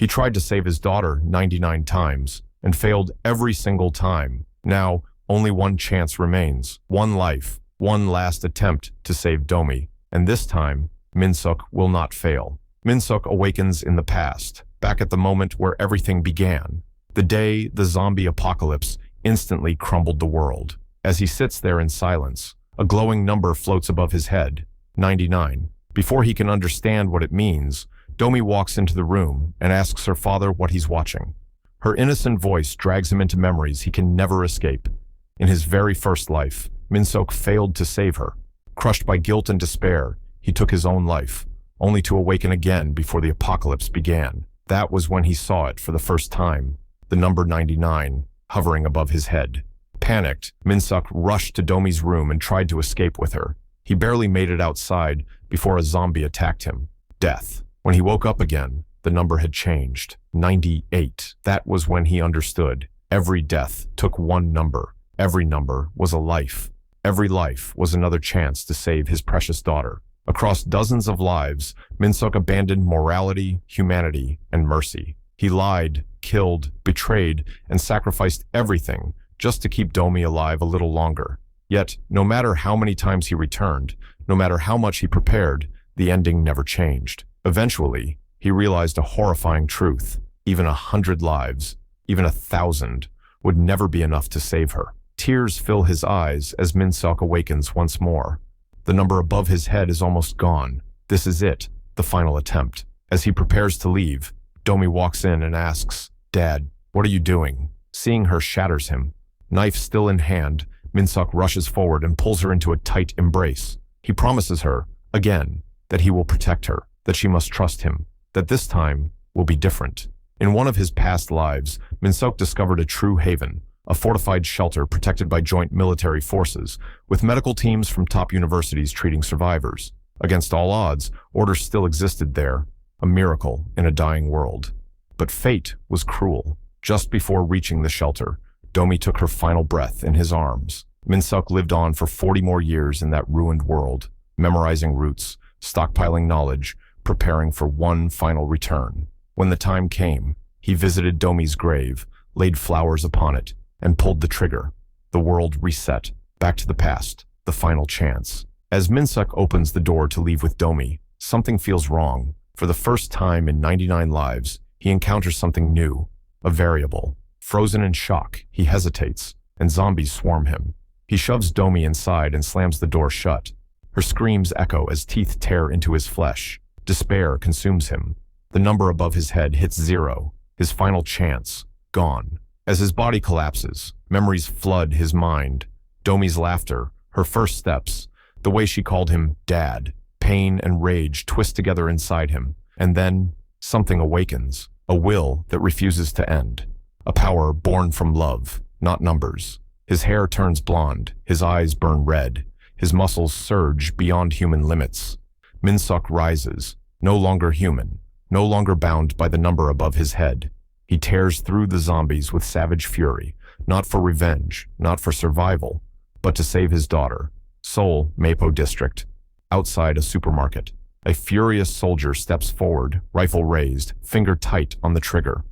He tried to save his daughter 99 times and failed every single time. Now, only one chance remains, one life, one last attempt to save Domi. And this time, Min-suk will not fail. Min-suk awakens in the past, back at the moment where everything began. The day the zombie apocalypse instantly crumbled the world. As he sits there in silence, a glowing number floats above his head, 99. Before he can understand what it means, Domi walks into the room and asks her father what he's watching. Her innocent voice drags him into memories he can never escape. In his very first life, Min-suk failed to save her. Crushed by guilt and despair, he took his own life, only to awaken again before the apocalypse began. That was when he saw it for the first time, the number 99, hovering above his head. Panicked, Min-suk rushed to Domi's room and tried to escape with her. He barely made it outside before a zombie attacked him. Death. When he woke up again, the number had changed. 98. That was when he understood. Every death took one number. Every number was a life. Every life was another chance to save his precious daughter. Across dozens of lives, Min-suk abandoned morality, humanity, and mercy. He lied, killed, betrayed, and sacrificed everything just to keep Domi alive a little longer. Yet, no matter how many times he returned, no matter how much he prepared, the ending never changed. Eventually, he realized a horrifying truth. Even 100 lives, even 1,000, would never be enough to save her. Tears fill his eyes as Min-suk awakens once more. The number above his head is almost gone. This is it, the final attempt. As he prepares to leave, Domi walks in and asks, "Dad, what are you doing?" Seeing her shatters him. Knife still in hand, Min-suk rushes forward and pulls her into a tight embrace. He promises her, again, that he will protect her, that she must trust him, that this time will be different. In one of his past lives, Min-suk discovered a true haven, a fortified shelter protected by joint military forces, with medical teams from top universities treating survivors. Against all odds, order still existed there, a miracle in a dying world. But fate was cruel. Just before reaching the shelter, Domi took her final breath in his arms. Min-suk lived on for 40 more years in that ruined world, memorizing routes, stockpiling knowledge, preparing for one final return. When the time came, he visited Domi's grave, laid flowers upon it, and pulled the trigger. The world reset, back to the past, the final chance. As Min-suk opens the door to leave with Domi, something feels wrong. For the first time in 99 lives, he encounters something new, a variable. Frozen in shock, he hesitates, and zombies swarm him. He shoves Domi inside and slams the door shut. Her screams echo as teeth tear into his flesh. Despair consumes him. The number above his head hits 0, his final chance, gone. As his body collapses, memories flood his mind. Domi's laughter, her first steps, the way she called him Dad. Pain and rage twist together inside him. And then, something awakens, a will that refuses to end. A power born from love, not numbers. His hair turns blonde, his eyes burn red, his muscles surge beyond human limits. Min-suk rises, no longer human, no longer bound by the number above his head. He tears through the zombies with savage fury, not for revenge, not for survival, but to save his daughter. Seoul, Mapo District. Outside a supermarket, a furious soldier steps forward, rifle raised, finger tight on the trigger.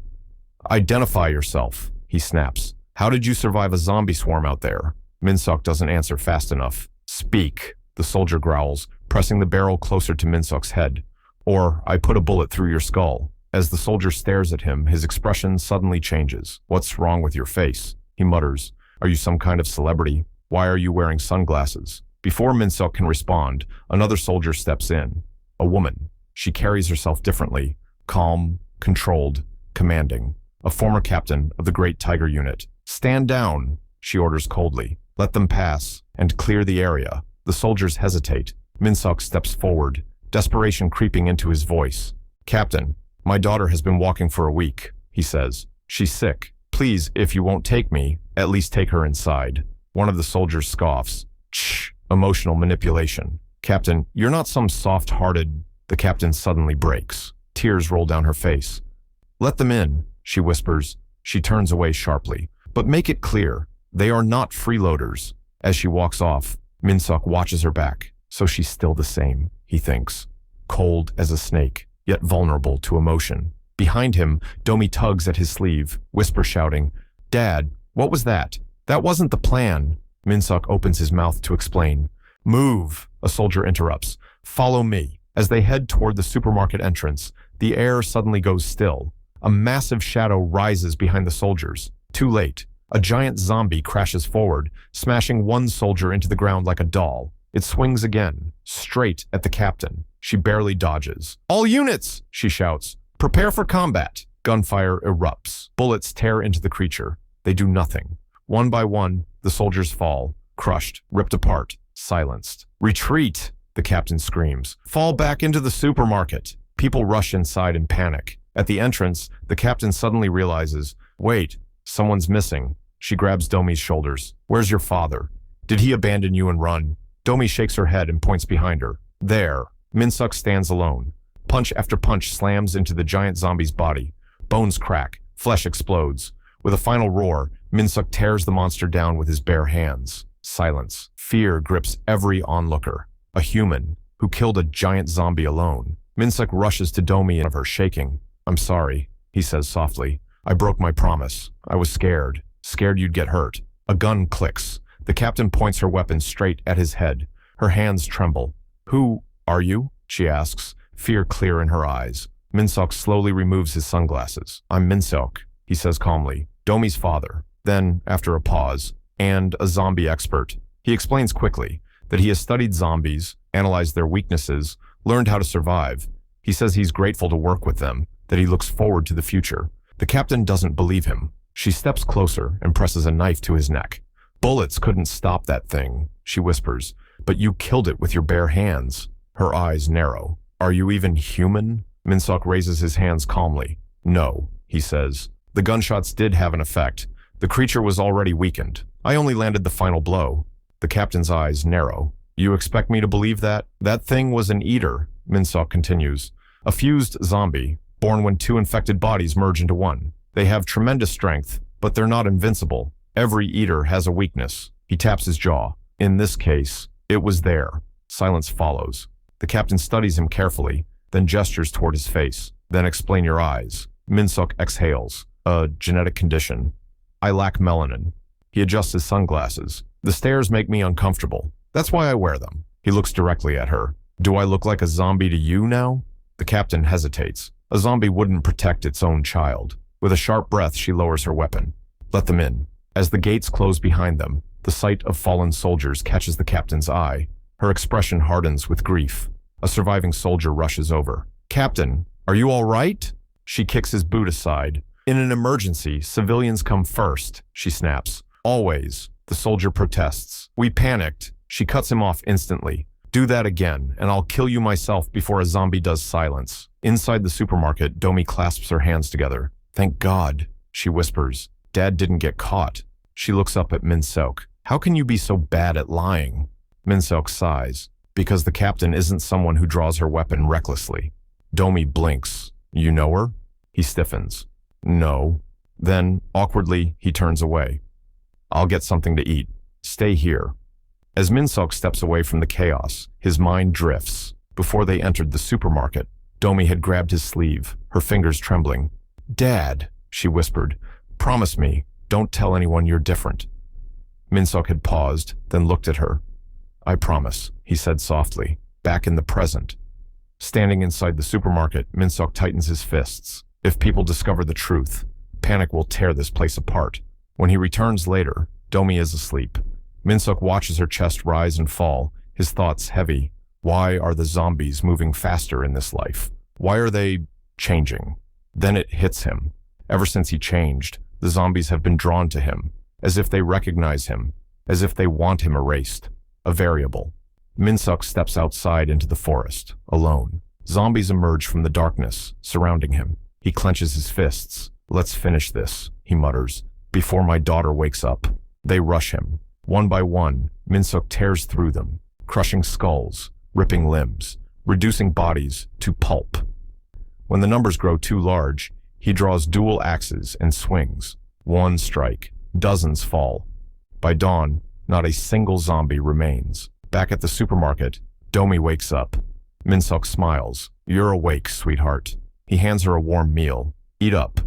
"Identify yourself," he snaps. "How did you survive a zombie swarm out there?" Min-suk doesn't answer fast enough. "Speak," the soldier growls, pressing the barrel closer to Min-suk's head. "Or I put a bullet through your skull." As the soldier stares at him, his expression suddenly changes. "What's wrong with your face?" he mutters. "Are you some kind of celebrity? Why are you wearing sunglasses?" Before Min-suk can respond, another soldier steps in. A woman. She carries herself differently, calm, controlled, commanding. A former captain of the Great Tiger Unit. "Stand down," she orders coldly. "Let them pass, and clear the area." The soldiers hesitate. Min-suk steps forward, desperation creeping into his voice. "Captain, my daughter has been walking for a week," he says. "She's sick. Please, if you won't take me, at least take her inside." One of the soldiers scoffs. "Shh, emotional manipulation." "Captain, you're not some soft-hearted..." The captain suddenly breaks. Tears roll down her face. "Let them in," she whispers. She turns away sharply. "But make it clear, they are not freeloaders." As she walks off, Min-suk watches her back. So she's still the same, he thinks. Cold as a snake, yet vulnerable to emotion. Behind him, Domi tugs at his sleeve, whisper shouting, "Dad, what was that? That wasn't the plan." Minsuk opens his mouth to explain. "Move," a soldier interrupts. "Follow me." As they head toward the supermarket entrance, the air suddenly goes still. A massive shadow rises behind the soldiers. Too late. A giant zombie crashes forward, smashing one soldier into the ground like a doll. It swings again, straight at the captain. She barely dodges. "All units!" she shouts. "Prepare for combat." Gunfire erupts. Bullets tear into the creature. They do nothing. One by one, the soldiers fall, crushed, ripped apart, silenced. "Retreat!" the captain screams. "Fall back into the supermarket." People rush inside in panic. At the entrance, the captain suddenly realizes, "Wait, someone's missing." She grabs Domi's shoulders. "Where's your father? Did he abandon you and run?" Domi shakes her head and points behind her. There. Minsuk stands alone. Punch after punch slams into the giant zombie's body. Bones crack. Flesh explodes. With a final roar, Minsuk tears the monster down with his bare hands. Silence. Fear grips every onlooker. A human who killed a giant zombie alone. Minsuk rushes to Domi of her, shaking. "I'm sorry," he says softly. "I broke my promise. I was scared. Scared you'd get hurt." A gun clicks. The captain points her weapon straight at his head. Her hands tremble. "Who are you?" she asks, fear clear in her eyes. Minsuk slowly removes his sunglasses. "I'm Minsuk," he says calmly. "Domi's father." Then, after a pause, "and a zombie expert." He explains quickly that he has studied zombies, analyzed their weaknesses, learned how to survive. He says he's grateful to work with them, that he looks forward to the future. The captain doesn't believe him. She steps closer and presses a knife to his neck. "Bullets couldn't stop that thing," she whispers, "but you killed it with your bare hands." Her eyes narrow. "Are you even human?" Minsuk raises his hands calmly. "No," he says. "The gunshots did have an effect. The creature was already weakened. I only landed the final blow." The captain's eyes narrow. "You expect me to believe that? That thing was an eater," Minsuk continues. "A fused zombie, born when two infected bodies merge into one. They have tremendous strength, but they're not invincible. Every eater has a weakness." He taps his jaw. "In this case, it was there." Silence follows. The captain studies him carefully, then gestures toward his face. "Then explain your eyes." Minsuk exhales. "A genetic condition. I lack melanin." He adjusts his sunglasses. "The stairs make me uncomfortable. That's why I wear them." He looks directly at her. "Do I look like a zombie to you now?" The captain hesitates. A zombie wouldn't protect its own child. With a sharp breath, she lowers her weapon. "Let them in." As the gates close behind them, the sight of fallen soldiers catches the captain's eye. Her expression hardens with grief. A surviving soldier rushes over. "Captain, are you all right?" She kicks his boot aside. "In an emergency, civilians come first," she snaps. "Always." The soldier protests. "We panicked." She cuts him off instantly. "Do that again, and I'll kill you myself before a zombie does." Silence. Inside the supermarket, Domi clasps her hands together. "Thank God," she whispers. "Dad didn't get caught." She looks up at Minsuk. "How can you be so bad at lying?" Minsuk sighs. "Because the captain isn't someone who draws her weapon recklessly." Domi blinks. "You know her?" He stiffens. "No." Then, awkwardly, he turns away. "I'll get something to eat. Stay here." As Minsuk steps away from the chaos, his mind drifts. Before they entered the supermarket, Domi had grabbed his sleeve, her fingers trembling. "Dad," she whispered, "promise me, don't tell anyone you're different." Minsuk had paused, then looked at her. "I promise," he said softly, back in the present. Standing inside the supermarket, Minsuk tightens his fists. If people discover the truth, panic will tear this place apart. When he returns later, Domi is asleep. Minsuk watches her chest rise and fall, his thoughts heavy. Why are the zombies moving faster in this life? Why are they changing? Then it hits him. Ever since he changed, the zombies have been drawn to him, as if they recognize him, as if they want him erased. A variable. Minsuk steps outside into the forest, alone. Zombies emerge from the darkness, surrounding him. He clenches his fists. "Let's finish this," he mutters, "before my daughter wakes up." They rush him. One by one, Minsuk tears through them, crushing skulls, ripping limbs, reducing bodies to pulp. When the numbers grow too large, he draws dual axes and swings. One strike, dozens fall. By dawn, not a single zombie remains. Back at the supermarket, Domi wakes up. Minsuk smiles. "You're awake, sweetheart." He hands her a warm meal. Eat up.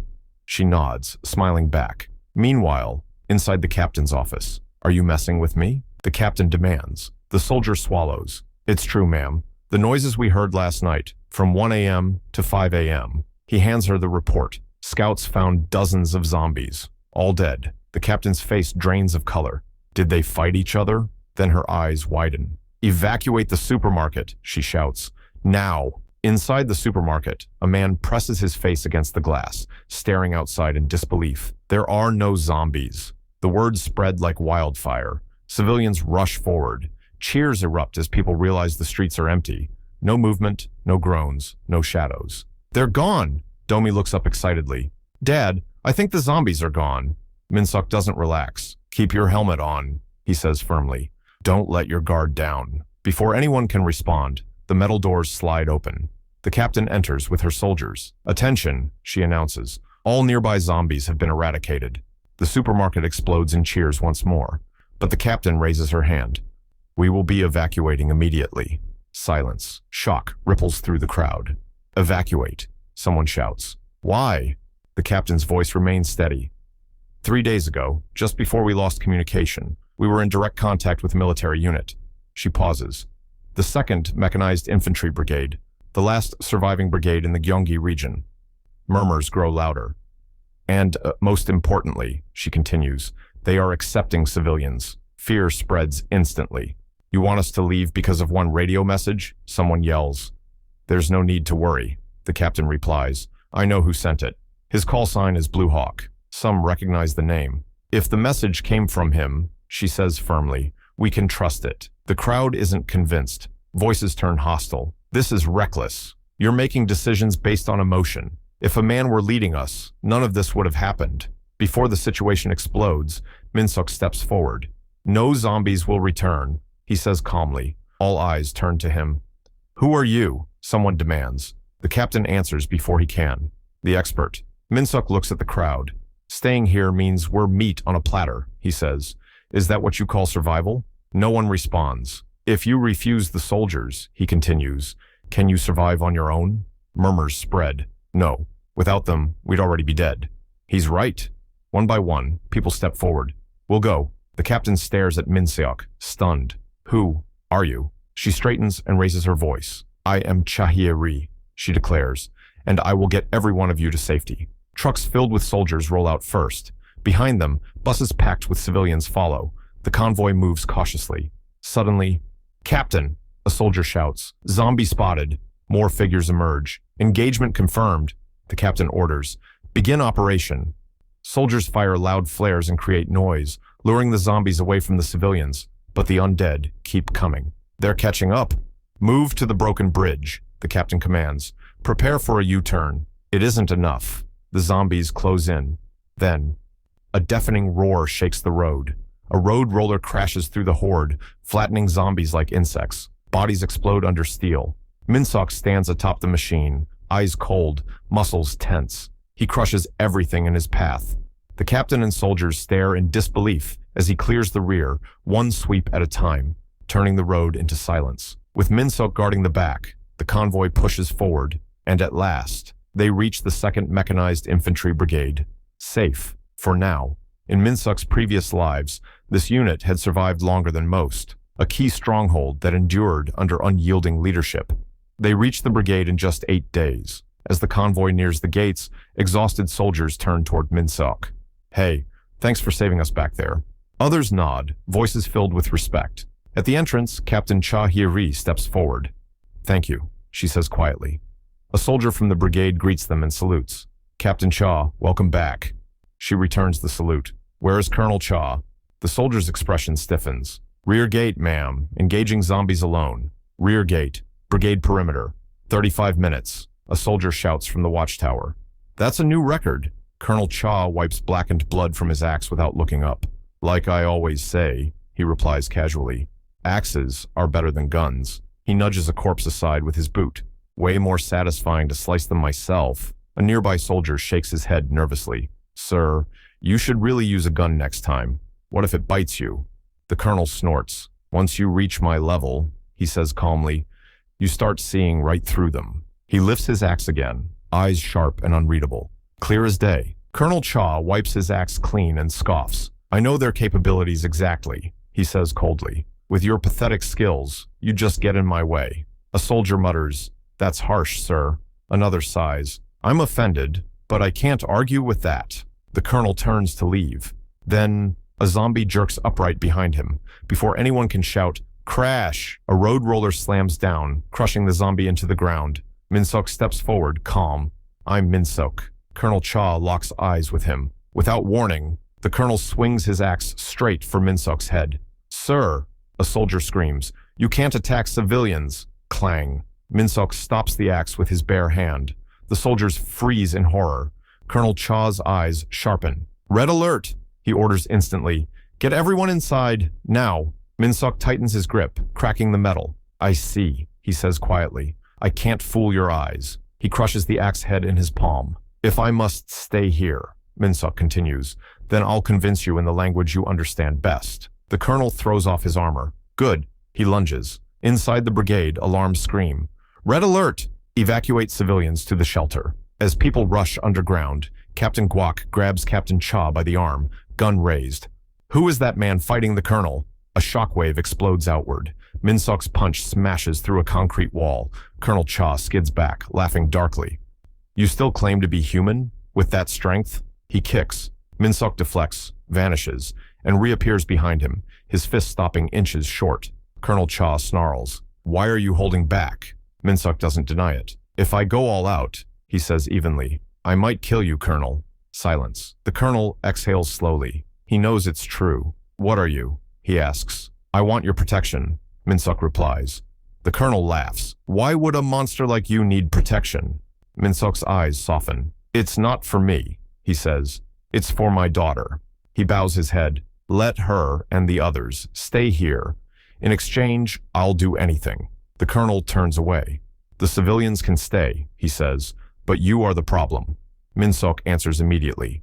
She nods, smiling back. Meanwhile, inside the captain's office. Are you messing with me? The captain demands. The soldier swallows. It's true, ma'am. The noises we heard last night, from 1 a.m. to 5 a.m. He hands her the report. Scouts found dozens of zombies, all dead. The captain's face drains of color. Did they fight each other? Then her eyes widen. Evacuate the supermarket, she shouts. Now. Inside the supermarket, a man presses his face against the glass, staring outside in disbelief. There are no zombies. The words spread like wildfire. Civilians rush forward. Cheers erupt as people realize the streets are empty. No movement, no groans, no shadows. They're gone! Domi looks up excitedly. Dad, I think the zombies are gone. Min-seok doesn't relax. Keep your helmet on, he says firmly. Don't let your guard down. Before anyone can respond, the metal doors slide open. The captain enters with her soldiers. Attention, she announces. All nearby zombies have been eradicated. The supermarket explodes in cheers once more, but the captain raises her hand. We will be evacuating immediately. Silence. Shock ripples through the crowd. Evacuate, someone shouts. Why? The captain's voice remains steady. 3 days ago, just before we lost communication, we were in direct contact with a military unit. She pauses. The 2nd Mechanized Infantry Brigade, the last surviving brigade in the Gyeonggi region. Murmurs grow louder. And, most importantly, she continues, they are accepting civilians. Fear spreads instantly. You want us to leave because of one radio message? Someone yells. There's no need to worry, the captain replies. I know who sent it. His call sign is Blue Hawk. Some recognize the name. If the message came from him, she says firmly, we can trust it. The crowd isn't convinced. Voices turn hostile. This is reckless. You're making decisions based on emotion. If a man were leading us, none of this would have happened. Before the situation explodes, Min-seok steps forward. No zombies will return, he says calmly. All eyes turn to him. Who are you? Someone demands. The captain answers before he can. The expert. Min-seok looks at the crowd. Staying here means we're meat on a platter, he says. Is that what you call survival? No one responds. If you refuse the soldiers, he continues, can you survive on your own? Murmurs spread. No. Without them, we'd already be dead. He's right. One by one, people step forward. We'll go. The captain stares at Min-seok, stunned. Who are you? She straightens and raises her voice. I am Cha-hye-ri, she declares, and I will get every one of you to safety. Trucks filled with soldiers roll out first. Behind them, buses packed with civilians follow. The convoy moves cautiously. Suddenly, Captain, a soldier shouts. Zombie spotted. More figures emerge. Engagement confirmed. The captain orders. Begin operation. Soldiers fire loud flares and create noise, luring the zombies away from the civilians. But the undead keep coming. They're catching up. Move to the broken bridge, the captain commands. Prepare for a U-turn. It isn't enough. The zombies close in. Then, a deafening roar shakes the road. A road roller crashes through the horde, flattening zombies like insects. Bodies explode under steel. Min-seok stands atop the machine, eyes cold, muscles tense. He crushes everything in his path. The captain and soldiers stare in disbelief as he clears the rear, one sweep at a time, turning the road into silence. With Min-seok guarding the back, the convoy pushes forward, and at last, they reach the 2nd Mechanized Infantry Brigade. Safe, for now. In Min-seok's previous lives, this unit had survived longer than most, a key stronghold that endured under unyielding leadership. They reach the brigade in just 8 days. As the convoy nears the gates, exhausted soldiers turn toward Min-seok. Hey, thanks for saving us back there. Others nod, voices filled with respect. At the entrance, Captain Cha-hye-ri steps forward. Thank you, she says quietly. A soldier from the brigade greets them and salutes. Captain Cha, welcome back. She returns the salute. Where is Colonel Cha? The soldier's expression stiffens. Rear gate, ma'am. Engaging zombies alone. Rear gate. Brigade perimeter. 35 minutes. A soldier shouts from the watchtower. That's a new record. Colonel Cha wipes blackened blood from his axe without looking up. Like I always say, he replies casually. Axes are better than guns. He nudges a corpse aside with his boot. Way more satisfying to slice them myself. A nearby soldier shakes his head nervously. Sir, you should really use a gun next time. What if it bites you? The colonel snorts. Once you reach my level, he says calmly, you start seeing right through them. He lifts his axe again, eyes sharp and unreadable. Clear as day. Colonel Cha wipes his axe clean and scoffs. I know their capabilities exactly, he says coldly. With your pathetic skills, you just get in my way. A soldier mutters, that's harsh, sir. Another sighs. I'm offended, but I can't argue with that. The colonel turns to leave. Then, a zombie jerks upright behind him. Before anyone can shout, crash! A road roller slams down, crushing the zombie into the ground. Min-seok steps forward, calm. I'm Min-seok. Colonel Cha locks eyes with him. Without warning, the colonel swings his axe straight for Min-seok's head. Sir! A soldier screams. You can't attack civilians! Clang. Min-seok stops the axe with his bare hand. The soldiers freeze in horror. Colonel Cha's eyes sharpen. Red alert! He orders instantly. Get everyone inside, now. Min-seok tightens his grip, cracking the metal. I see, he says quietly. I can't fool your eyes. He crushes the axe head in his palm. If I must stay here, Min-seok continues, then I'll convince you in the language you understand best. The colonel throws off his armor. Good. He lunges. Inside the brigade, alarms scream. Red alert! Evacuate civilians to the shelter. As people rush underground, Captain Guak grabs Captain Cha by the arm, gun raised. Who is that man fighting the colonel? A shockwave explodes outward. Min-seok's punch smashes through a concrete wall. Colonel Cha skids back, laughing darkly. You still claim to be human? With that strength? He kicks. Min-seok deflects, vanishes, and reappears behind him, his fist stopping inches short. Colonel Cha snarls. Why are you holding back? Min-seok doesn't deny it. If I go all out, he says evenly, I might kill you, Colonel. Silence. The colonel exhales slowly. He knows it's true. What are you? He asks. I want your protection, Min-seok replies. The colonel laughs. Why would a monster like you need protection? Min-seok's eyes soften. It's not for me, he says. It's for my daughter. He bows his head. Let her and the others stay here. In exchange, I'll do anything. The colonel turns away. The civilians can stay, he says, but you are the problem. Min-seok answers immediately.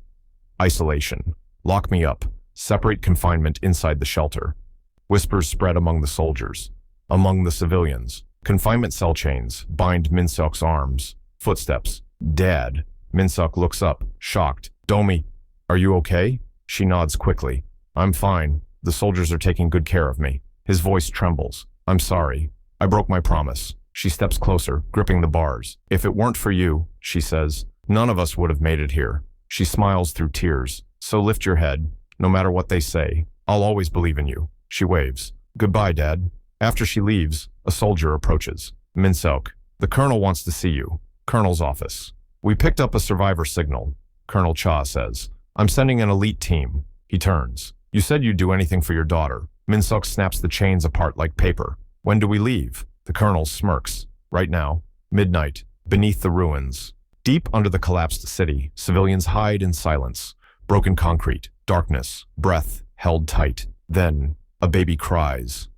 Isolation. Lock me up. Separate confinement inside the shelter. Whispers spread among the soldiers. Among the civilians. Confinement cell chains bind Min-seok's arms. Footsteps. Dad. Min-seok looks up, shocked. Domi, are you okay? She nods quickly. I'm fine. The soldiers are taking good care of me. His voice trembles. I'm sorry. I broke my promise. She steps closer, gripping the bars. If it weren't for you, she says, none of us would have made it here. She smiles through tears. So lift your head. No matter what they say, I'll always believe in you. She waves. Goodbye, Dad. After she leaves, a soldier approaches. Min-seok, the colonel wants to see you. Colonel's office. We picked up a survivor signal, Colonel Cha says. I'm sending an elite team. He turns. You said you'd do anything for your daughter. Min-seok snaps the chains apart like paper. When do we leave? The colonel smirks. Right now. Midnight. Beneath the ruins. Deep under the collapsed city, civilians hide in silence. Broken concrete. Darkness. Breath held tight. Then, a baby cries.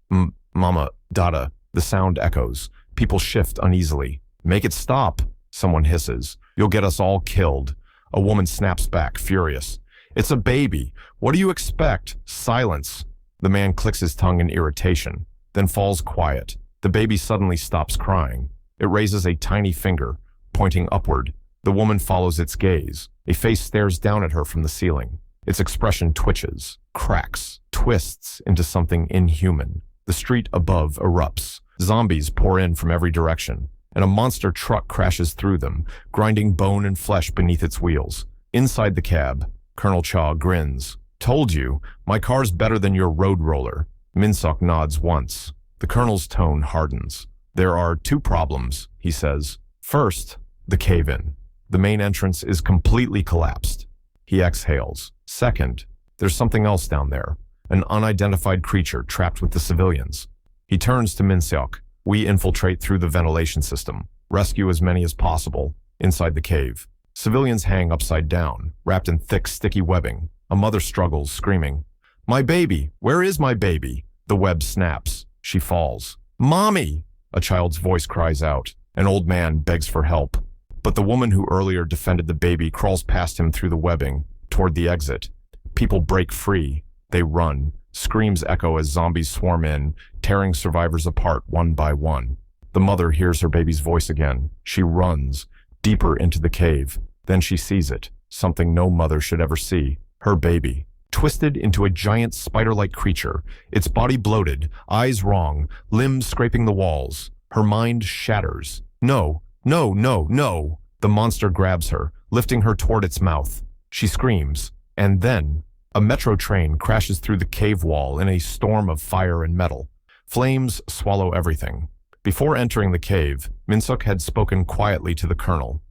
Mama, Dada. The sound echoes. People shift uneasily. Make it stop, someone hisses. You'll get us all killed. A woman snaps back, furious. It's a baby. What do you expect? Silence. The man clicks his tongue in irritation, then falls quiet. The baby suddenly stops crying. It raises a tiny finger, pointing upward. The woman follows its gaze. A face stares down at her from the ceiling. Its expression twitches, cracks, twists into something inhuman. The street above erupts. Zombies pour in from every direction, and a monster truck crashes through them, grinding bone and flesh beneath its wheels. Inside the cab, Colonel Cha grins. Told you, my car's better than your road roller. Min-seok nods once. The colonel's tone hardens. There are two problems, he says. First, the cave-in. The main entrance is completely collapsed. He exhales. Second, there's something else down there. An unidentified creature trapped with the civilians. He turns to Min-seok. We infiltrate through the ventilation system. Rescue as many as possible inside the cave. Civilians hang upside down, wrapped in thick, sticky webbing. A mother struggles, screaming. My baby! Where is my baby? The web snaps. She falls. Mommy! A child's voice cries out. An old man begs for help. But the woman who earlier defended the baby crawls past him through the webbing, toward the exit. People break free. They run. Screams echo as zombies swarm in, tearing survivors apart one by one. The mother hears her baby's voice again. She runs, deeper into the cave. Then she sees it, something no mother should ever see, her baby. Twisted into a giant spider-like creature, its body bloated, eyes wrong, limbs scraping the walls. Her mind shatters. No, no, no, no! The monster grabs her, lifting her toward its mouth. She screams, and then a metro train crashes through the cave wall in a storm of fire and metal. Flames swallow everything. Before entering the cave, Minsuk had spoken quietly to the colonel.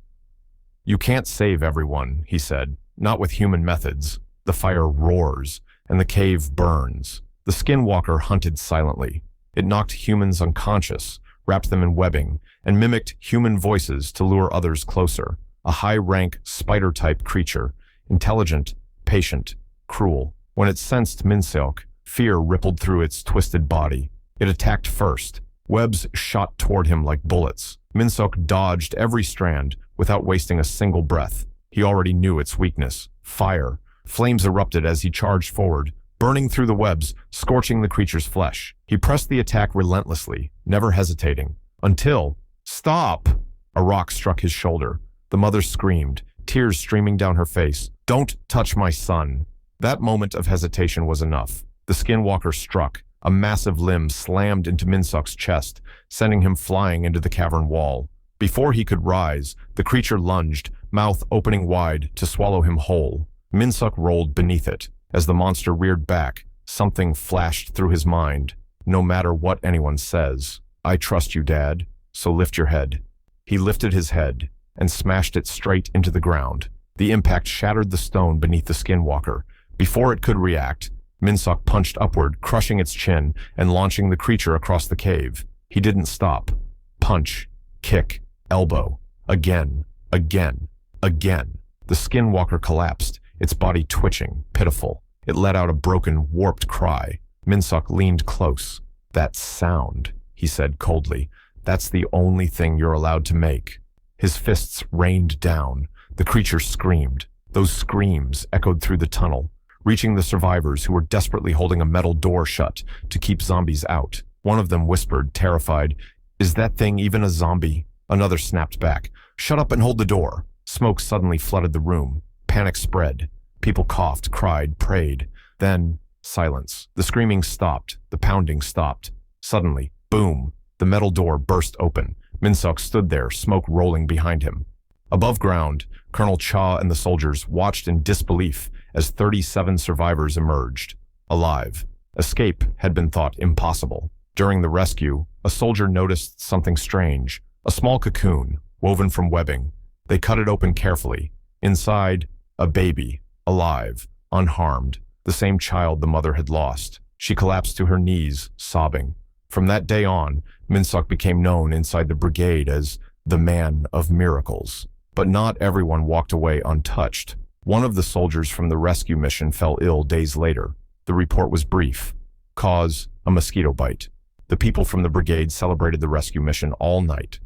"You can't save everyone," he said, "not with human methods." The fire roars, and the cave burns. The skinwalker hunted silently. It knocked humans unconscious, wrapped them in webbing, and mimicked human voices to lure others closer. A high-rank, spider-type creature, intelligent, patient, cruel. When it sensed Minsuk, fear rippled through its twisted body. It attacked first. Webs shot toward him like bullets. Minsuk dodged every strand without wasting a single breath. He already knew its weakness: fire. Flames erupted as he charged forward, burning through the webs, scorching the creature's flesh. He pressed the attack relentlessly, never hesitating, until— "Stop!" A rock struck his shoulder. The mother screamed, tears streaming down her face. "Don't touch my son!" That moment of hesitation was enough. The skinwalker struck. A massive limb slammed into Minsuk's chest, sending him flying into the cavern wall. Before he could rise, the creature lunged, mouth opening wide to swallow him whole. Minsuk rolled beneath it. As the monster reared back, something flashed through his mind. "No matter what anyone says, I trust you, Dad, so lift your head." He lifted his head and smashed it straight into the ground. The impact shattered the stone beneath the skinwalker. Before it could react, Minsuk punched upward, crushing its chin and launching the creature across the cave. He didn't stop. Punch, kick, elbow. Again, again, again. The skinwalker collapsed, its body twitching, pitiful. It let out a broken, warped cry. Minsuk leaned close. "That sound," he said coldly. "That's the only thing you're allowed to make." His fists rained down. The creature screamed. Those screams echoed through the tunnel, reaching the survivors who were desperately holding a metal door shut to keep zombies out. One of them whispered, terrified, "Is that thing even a zombie?" Another snapped back, "Shut up and hold the door." Smoke suddenly flooded the room. Panic spread. People coughed, cried, prayed. Then, silence. The screaming stopped. The pounding stopped. Suddenly, boom! The metal door burst open. Minsuk stood there, smoke rolling behind him. Above ground, Colonel Cha and the soldiers watched in disbelief as 37 survivors emerged, alive. Escape had been thought impossible. During the rescue, a soldier noticed something strange. A small cocoon, woven from webbing. They cut it open carefully. Inside, a baby, alive, unharmed, the same child the mother had lost. She collapsed to her knees, sobbing. From that day on, Minsuk became known inside the brigade as the Man of Miracles. But not everyone walked away untouched. One of the soldiers from the rescue mission fell ill days later. The report was brief. Cause, a mosquito bite. The people from the brigade celebrated the rescue mission all night.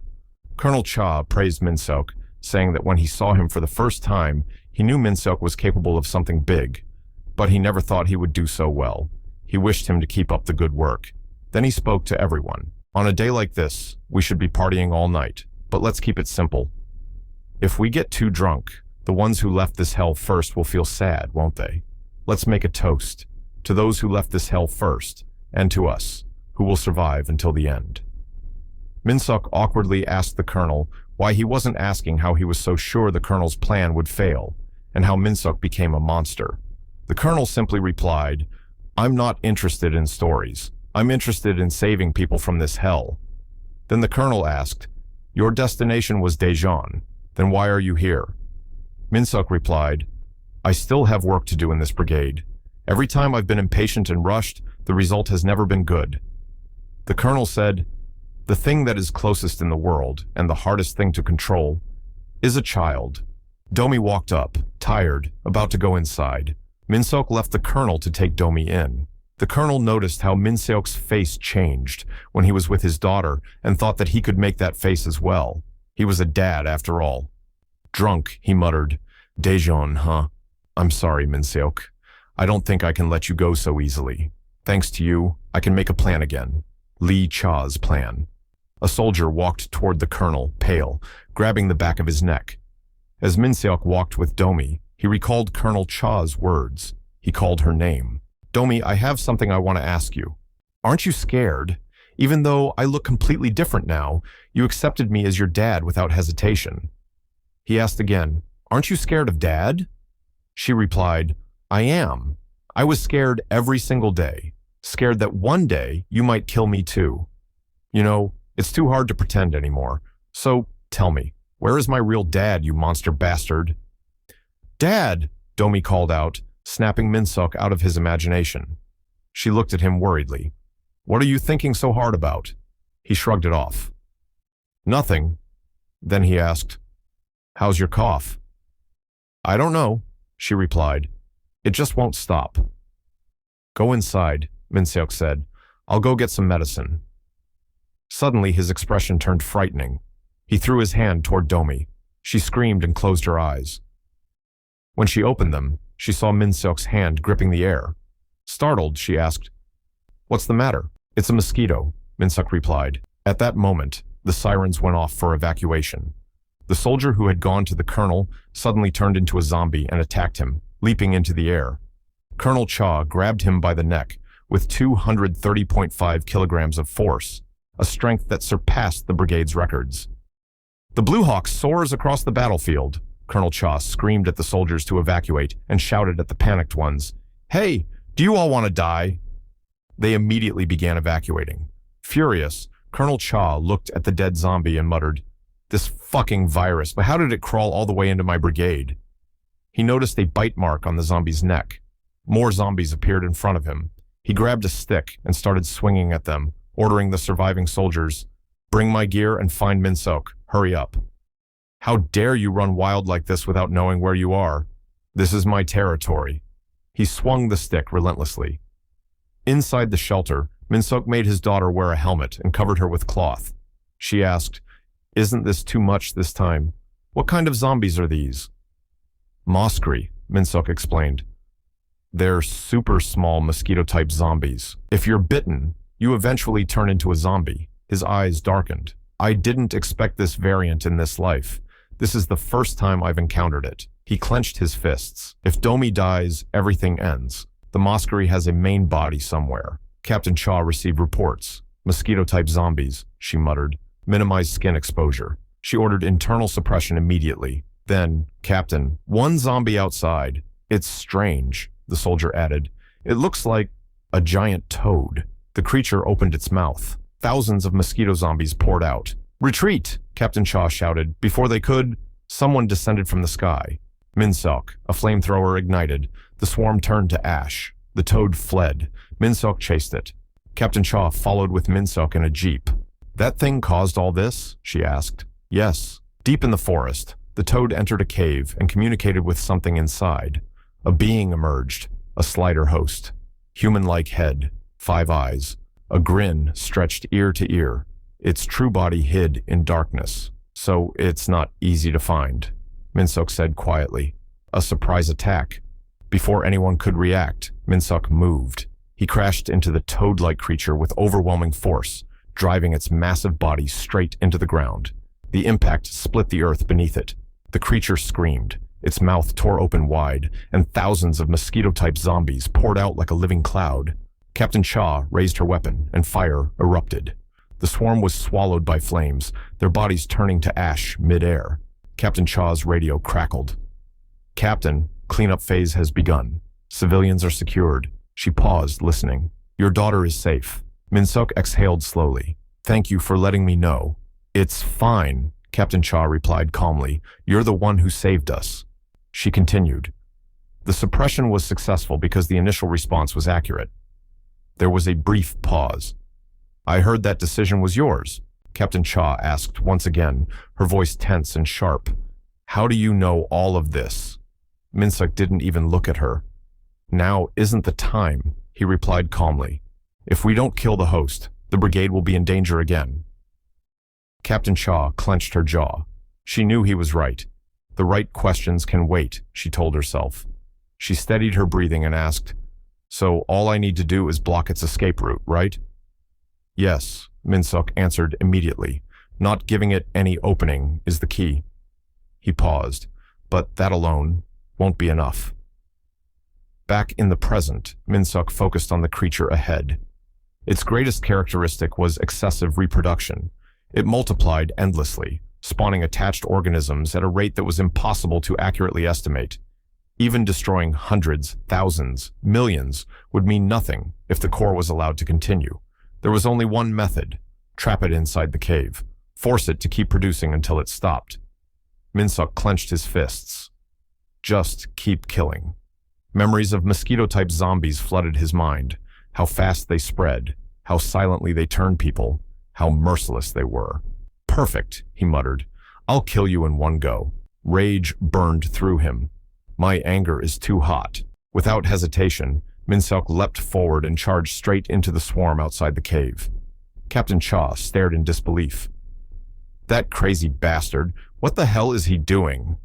Colonel Cha praised Minsuk, saying that when he saw him for the first time, he knew Minsuk was capable of something big, but he never thought he would do so well. He wished him to keep up the good work. Then he spoke to everyone. "On a day like this, we should be partying all night, but let's keep it simple. If we get too drunk, the ones who left this hell first will feel sad, won't they? Let's make a toast to those who left this hell first, and to us, who will survive until the end." Minsuk awkwardly asked the colonel why he wasn't asking how he was so sure the colonel's plan would fail, and how Minsuk became a monster. The colonel simply replied, "I'm not interested in stories. I'm interested in saving people from this hell." Then the colonel asked, "Your destination was Daejeon. Then why are you here?" Minsuk replied, "I still have work to do in this brigade. Every time I've been impatient and rushed, the result has never been good." The colonel said, "The thing that is closest in the world, and the hardest thing to control, is a child." Domi walked up, tired, about to go inside. Minsuk left the colonel to take Domi in. The colonel noticed how Minsuk's face changed when he was with his daughter and thought that he could make that face as well. He was a dad after all. "Drunk," he muttered. "Daejeon, huh? I'm sorry, Minsuk. I don't think I can let you go so easily. Thanks to you, I can make a plan again. Lee Cha's plan." A soldier walked toward the colonel, pale, grabbing the back of his neck. As Min-seok walked with Domi, he recalled Colonel Cha's words. He called her name. Domi, I have something I want to ask you. Aren't you scared? Even though I look completely different now, you accepted me as your dad without hesitation. He asked again, Aren't you scared of Dad? She replied, I am. I was scared every single day, scared that one day you might kill me too. You know, it's too hard to pretend anymore. So tell me, where is my real dad, you monster bastard? Dad, Domi called out, snapping Min-seok out of his imagination. She looked at him worriedly. What are you thinking so hard about? He shrugged it off. Nothing. Then he asked, How's your cough? I don't know, she replied. It just won't stop. Go inside, Min-seok said. I'll go get some medicine. Suddenly his expression turned frightening. He threw his hand toward Domi. She screamed and closed her eyes. When she opened them, she saw Min-seok's hand gripping the air. Startled, she asked, What's the matter? It's a mosquito, Min-seok replied. At that moment, the sirens went off for evacuation. The soldier who had gone to the colonel suddenly turned into a zombie and attacked him, leaping into the air. Colonel Cha grabbed him by the neck with 230.5 kilograms of force, a strength that surpassed the brigade's records. The Blue Hawk soars across the battlefield, Colonel Cha screamed at the soldiers to evacuate and shouted at the panicked ones, Hey, do you all want to die? They immediately began evacuating. Furious, Colonel Cha looked at the dead zombie and muttered, This fucking virus, but how did it crawl all the way into my brigade? He noticed a bite mark on the zombie's neck. More zombies appeared in front of him. He grabbed a stick and started swinging at them, ordering the surviving soldiers, Bring my gear and find Min-seok. Hurry up. How dare you run wild like this without knowing where you are? This is my territory. He swung the stick relentlessly. Inside the shelter, Min-seok made his daughter wear a helmet and covered her with cloth. She asked, Isn't this too much this time? What kind of zombies are these? Moskri, Min-seok explained. They're super small mosquito-type zombies. If you're bitten, you eventually turn into a zombie. His eyes darkened. I didn't expect this variant in this life. This is the first time I've encountered it. He clenched his fists. If Domi dies, everything ends. The Moskri has a main body somewhere. Captain Cha received reports. Mosquito-type zombies, she muttered. Minimize skin exposure. She ordered internal suppression immediately. Then, Captain, one zombie outside. It's strange, the soldier added. It looks like a giant toad. The creature opened its mouth. Thousands of mosquito zombies poured out. Retreat, Captain Cha shouted. Before they could, someone descended from the sky. Min-seok, a flamethrower ignited. The swarm turned to ash. The toad fled. Min-seok chased it. Captain Cha followed with Min-seok in a jeep. That thing caused all this? She asked. Yes. Deep in the forest, the toad entered a cave and communicated with something inside. A being emerged, a slider host. Human-like head, 5 eyes. A grin stretched ear to ear. Its true body hid in darkness, so it's not easy to find, Min-seok said quietly. A surprise attack. Before anyone could react, Min-seok moved. He crashed into the toad-like creature with overwhelming force, driving its massive body straight into the ground. The impact split the earth beneath it. The creature screamed. Its mouth tore open wide, and thousands of mosquito-type zombies poured out like a living cloud. Captain Cha raised her weapon, and fire erupted. The swarm was swallowed by flames, their bodies turning to ash mid-air. Captain Cha's radio crackled. Captain, cleanup phase has begun. Civilians are secured. She paused, listening. Your daughter is safe. Min-seok exhaled slowly. Thank you for letting me know. It's fine, Captain Cha replied calmly. You're the one who saved us. She continued. The suppression was successful because the initial response was accurate. There was a brief pause. I heard that decision was yours, Captain Cha asked once again, her voice tense and sharp. How do you know all of this? Min-seok didn't even look at her. Now isn't the time, he replied calmly. If we don't kill the host, the brigade will be in danger again. Captain Cha clenched her jaw. She knew he was right. The right questions can wait, she told herself. She steadied her breathing and asked, So all I need to do is block its escape route, right? Yes, Min-seok answered immediately. Not giving it any opening is the key. He paused. but that alone won't be enough. Back in the present, Min-suk focused on the creature ahead. Its greatest characteristic was excessive reproduction. It multiplied endlessly, spawning attached organisms at a rate that was impossible to accurately estimate. Even destroying hundreds, thousands, millions would mean nothing if the core was allowed to continue. There was only one method: trap it inside the cave, force it to keep producing until it stopped. Min-suk clenched his fists. Just keep killing. Memories of mosquito-type zombies flooded his mind. How fast they spread, how silently they turned people, how merciless they were. Perfect, he muttered. I'll kill you in one go. Rage burned through him. My anger is too hot. Without hesitation, Min-suk leapt forward and charged straight into the swarm outside the cave. Captain Cha stared in disbelief. That crazy bastard, what the hell is he doing?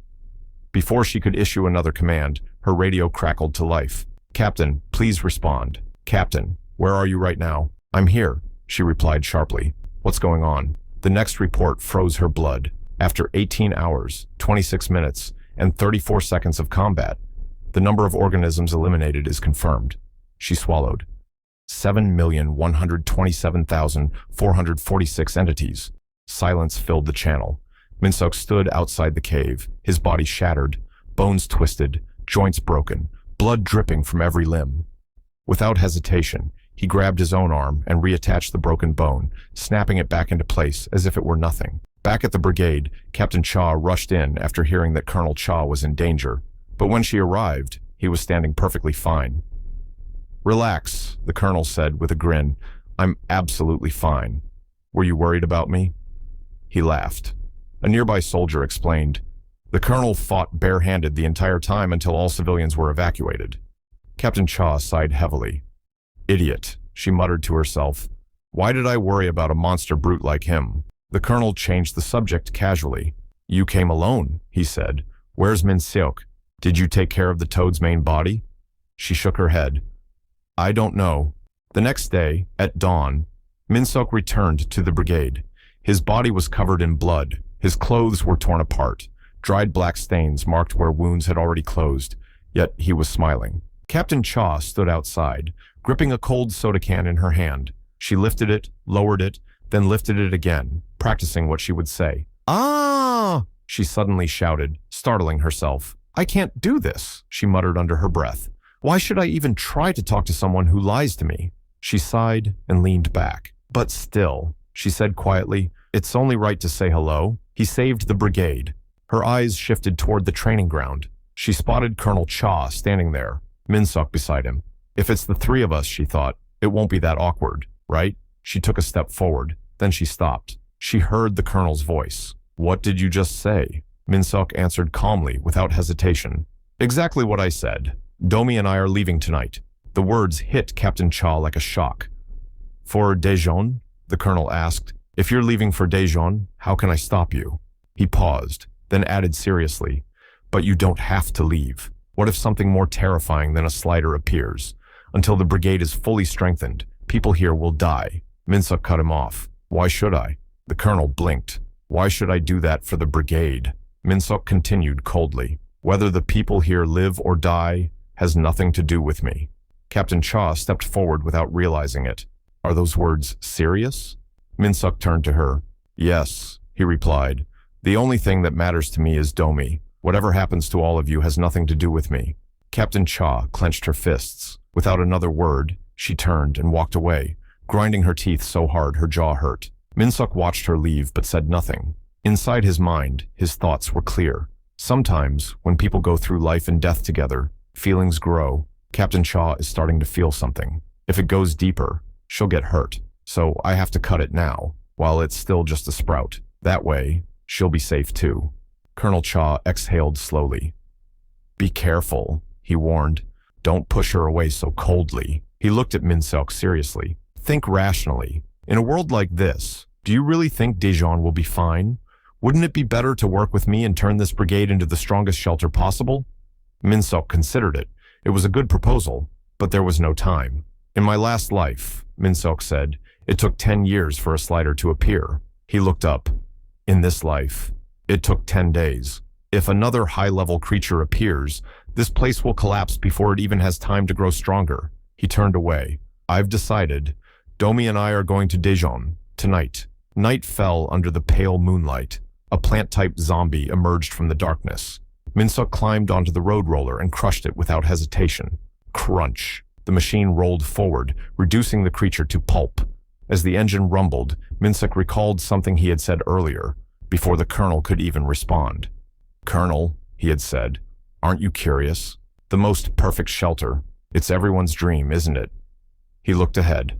Before she could issue another command, her radio crackled to life. Captain, please respond. Captain, where are you right now? I'm here, she replied sharply. What's going on? The next report froze her blood. After 18 hours, 26 minutes, and 34 seconds of combat, the number of organisms eliminated is confirmed. She swallowed. 7,127,446 entities. Silence filled the channel. Min-suk stood outside the cave, his body shattered, bones twisted, joints broken, blood dripping from every limb. Without hesitation, he grabbed his own arm and reattached the broken bone, snapping it back into place as if it were nothing. Back at the brigade, Captain Cha rushed in after hearing that Colonel Cha was in danger. But when she arrived, he was standing perfectly fine. Relax, the colonel said with a grin. I'm absolutely fine. Were you worried about me? He laughed. A nearby soldier explained. The colonel fought barehanded the entire time until all civilians were evacuated. Captain Cha sighed heavily. Idiot, she muttered to herself. Why did I worry about a monster brute like him? The colonel changed the subject casually. You came alone, he said. Where's Min-suk? Did you take care of the toad's main body? She shook her head. I don't know. The next day, at dawn, Min-suk returned to the brigade. His body was covered in blood. His clothes were torn apart. Dried black stains marked where wounds had already closed, yet he was smiling. Captain Cha stood outside, gripping a cold soda can in her hand. She lifted it, lowered it, then lifted it again, practicing what she would say. Ah! She suddenly shouted, startling herself. I can't do this, she muttered under her breath. Why should I even try to talk to someone who lies to me? She sighed and leaned back. But still, she said quietly, it's only right to say hello. He saved the brigade. Her eyes shifted toward the training ground. She spotted Colonel Cha standing there, Min-suk beside him. If it's the three of us, she thought, it won't be that awkward, right? She took a step forward. Then she stopped. She heard the colonel's voice. What did you just say? Min-suk answered calmly, without hesitation. Exactly what I said. Domi and I are leaving tonight. The words hit Captain Cha like a shock. For Daejeon? The colonel asked. If you're leaving for Daejeon, how can I stop you? He paused, then added seriously. But you don't have to leave. What if something more terrifying than a slider appears? Until the brigade is fully strengthened, people here will die. Min-suk cut him off. Why should I? The colonel blinked. Why should I do that for the brigade? Min-suk continued coldly. Whether the people here live or die has nothing to do with me. Captain Cha stepped forward without realizing it. Are those words serious? Min-suk turned to her. Yes, he replied. The only thing that matters to me is Domi. Whatever happens to all of you has nothing to do with me. Captain Cha clenched her fists. Without another word, she turned and walked away, grinding her teeth so hard her jaw hurt. Min-suk watched her leave but said nothing. Inside his mind, his thoughts were clear. Sometimes, when people go through life and death together, feelings grow. Captain Cha is starting to feel something. If it goes deeper, she'll get hurt. So I have to cut it now, while it's still just a sprout. That way, she'll be safe too. Colonel Cha exhaled slowly. Be careful, he warned. Don't push her away so coldly. He looked at Min-suk seriously. Think rationally. In a world like this, do you really think Daejeon will be fine? Wouldn't it be better to work with me and turn this brigade into the strongest shelter possible? Min-suk considered it. It was a good proposal, but there was no time. In my last life, Min-suk said, it took 10 years for a slider to appear. He looked up. In this life, it took 10 days. If another high-level creature appears, this place will collapse before it even has time to grow stronger. He turned away. I've decided. Domi and I are going to Daejeon tonight. Night fell under the pale moonlight. A plant-type zombie emerged from the darkness. Minsuk climbed onto the road roller and crushed it without hesitation. Crunch. The machine rolled forward, reducing the creature to pulp. As the engine rumbled, Minsuk recalled something he had said earlier, before the colonel could even respond. "Colonel," he had said, "aren't you curious? The most perfect shelter. It's everyone's dream, isn't it?" He looked ahead.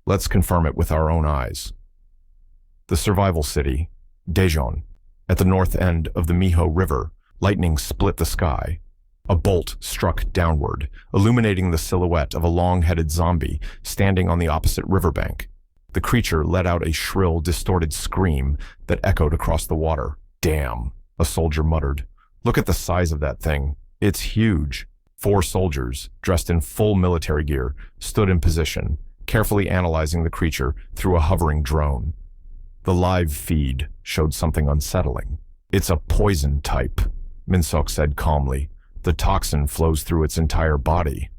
Let's confirm it with our own eyes. The survival city, Daejeon. At the north end of the Miho River, lightning split the sky. A bolt struck downward, illuminating the silhouette of a long-headed zombie standing on the opposite riverbank. The creature let out a shrill, distorted scream that echoed across the water. "Damn," a soldier muttered. "Look at the size of that thing. It's huge." 4 soldiers, dressed in full military gear, stood in position, carefully analyzing the creature through a hovering drone. The live feed showed something unsettling. "It's a poison type," Minsuk said calmly. "The toxin flows through its entire body."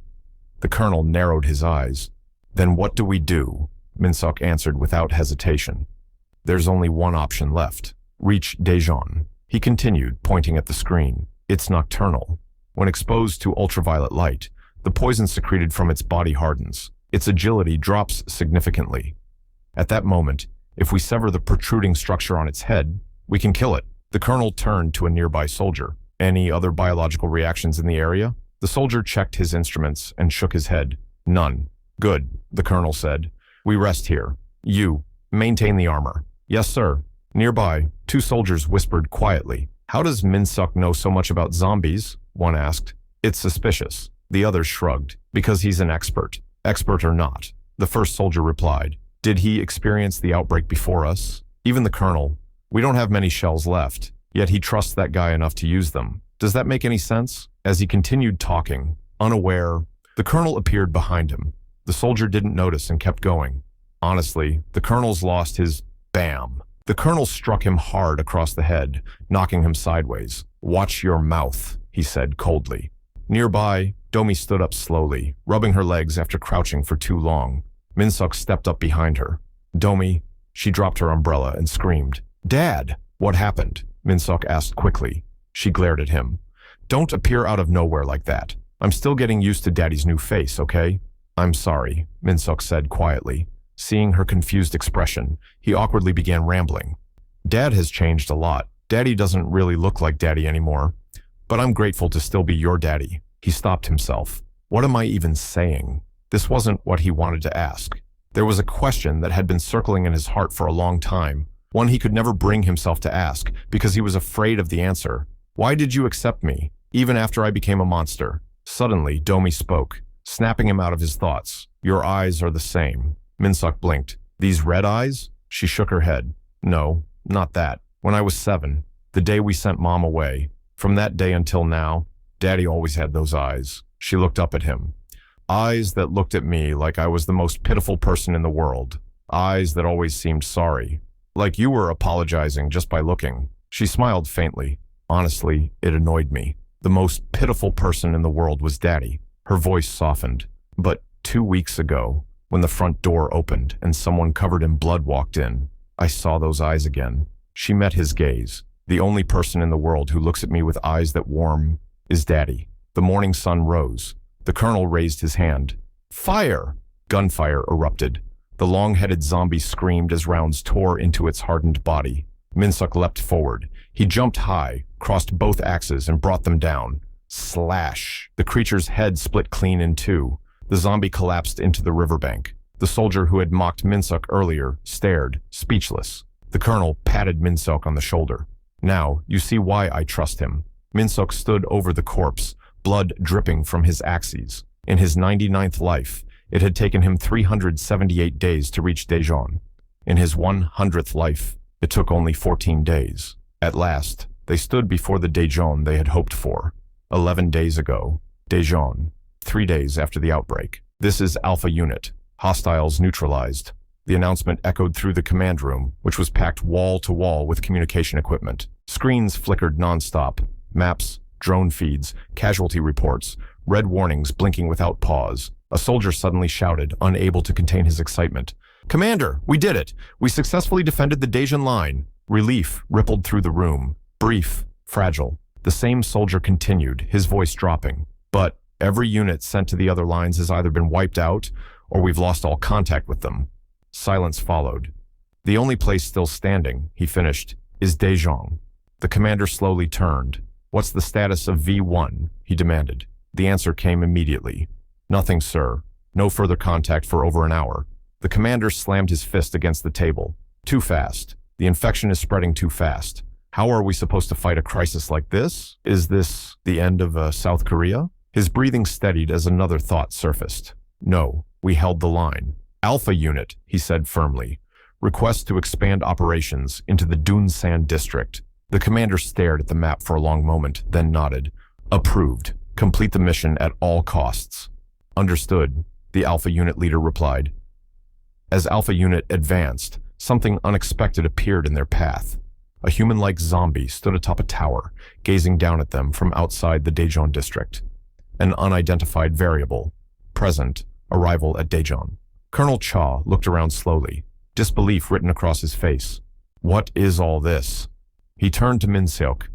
The colonel narrowed his eyes. "Then what do we do?" Minsuk answered without hesitation. "There's only one option left. Reach Daejeon." He continued, pointing at the screen. "It's nocturnal. When exposed to ultraviolet light, the poison secreted from its body hardens. Its agility drops significantly. At that moment, if we sever the protruding structure on its head, we can kill it." The colonel turned to a nearby soldier. "Any other biological reactions in the area?" The soldier checked his instruments and shook his head. "None." "Good," the colonel said. "We rest here. You, maintain the armor." "Yes, sir." Nearby, 2 soldiers whispered quietly. "How does Minsuk know so much about zombies?" one asked. "It's suspicious." The other shrugged. "Because he's an expert." "Expert or not," the first soldier replied. "Did he experience the outbreak before us?" Even the colonel. "We don't have many shells left, yet he trusts that guy enough to use them. Does that make any sense?" As he continued talking, unaware, the colonel appeared behind him. The soldier didn't notice and kept going. Honestly, the colonel's lost his bam. The colonel struck him hard across the head, knocking him sideways. "Watch your mouth," he said coldly. Nearby, Domi stood up slowly, rubbing her legs after crouching for too long. Minsuk stepped up behind her. "Domi," she dropped her umbrella and screamed. "Dad!" "What happened?" Minsuk asked quickly. She glared at him. "Don't appear out of nowhere like that. I'm still getting used to Daddy's new face, okay?" "I'm sorry," Minsuk said quietly. Seeing her confused expression, he awkwardly began rambling. "Dad has changed a lot. Daddy doesn't really look like Daddy anymore. But I'm grateful to still be your daddy." He stopped himself. What am I even saying? This wasn't what he wanted to ask. There was a question that had been circling in his heart for a long time, one he could never bring himself to ask because he was afraid of the answer. "Why did you accept me, even after I became a monster?" Suddenly, Domi spoke, snapping him out of his thoughts. "Your eyes are the same." Minsuk blinked. "These red eyes?" She shook her head. "No, not that. When I was 7, the day we sent Mom away, from that day until now, Daddy always had those eyes." She looked up at him. "Eyes that looked at me like I was the most pitiful person in the world. Eyes that always seemed sorry. Like you were apologizing just by looking." She smiled faintly. "Honestly, it annoyed me. The most pitiful person in the world was Daddy." Her voice softened. "But 2 weeks ago, when the front door opened and someone covered in blood walked in, I saw those eyes again." She met his gaze. "The only person in the world who looks at me with eyes that warm is Daddy." The morning sun rose. The colonel raised his hand. "Fire!" Gunfire erupted. The long-headed zombie screamed as rounds tore into its hardened body. Minsuk leapt forward. He jumped high, crossed both axes, and brought them down. Slash! The creature's head split clean in 2. The zombie collapsed into the riverbank. The soldier who had mocked Minsuk earlier stared, speechless. The colonel patted Minsuk on the shoulder. "Now, you see why I trust him." Minsuk stood over the corpse, blood dripping from his axes. In his 99th life, it had taken him 378 days to reach Daejeon. In his 100th life, it took only 14 days. At last, they stood before the Daejeon they had hoped for. 11 days ago, Daejeon, 3 days after the outbreak. "This is Alpha Unit. Hostiles neutralized." The announcement echoed through the command room, which was packed wall to wall with communication equipment. Screens flickered nonstop. Maps, drone feeds, casualty reports, red warnings blinking without pause. A soldier suddenly shouted, unable to contain his excitement. "Commander, we did it! We successfully defended the Daejeon line." Relief rippled through the room. Brief, fragile. The same soldier continued, his voice dropping. "But every unit sent to the other lines has either been wiped out, or we've lost all contact with them." Silence followed. "The only place still standing," he finished, "is Daejeon." The commander slowly turned. "What's the status of V1?" he demanded. The answer came immediately. "Nothing, sir. No further contact for over an hour." The commander slammed his fist against the table. "Too fast. The infection is spreading too fast. How are we supposed to fight a crisis like this? Is this the end of South Korea?" His breathing steadied as another thought surfaced. "No, we held the line." "Alpha Unit," he said firmly. "Request to expand operations into the Dunsan district." The commander stared at the map for a long moment, then nodded. "Approved. Complete the mission at all costs." "Understood," the Alpha Unit leader replied. As Alpha Unit advanced, something unexpected appeared in their path. A human-like zombie stood atop a tower, gazing down at them from outside the Daejeon district. An unidentified variable. Present. Arrival at Daejeon. Colonel Cha looked around slowly, disbelief written across his face. "What is all this?" He turned to Min Seok.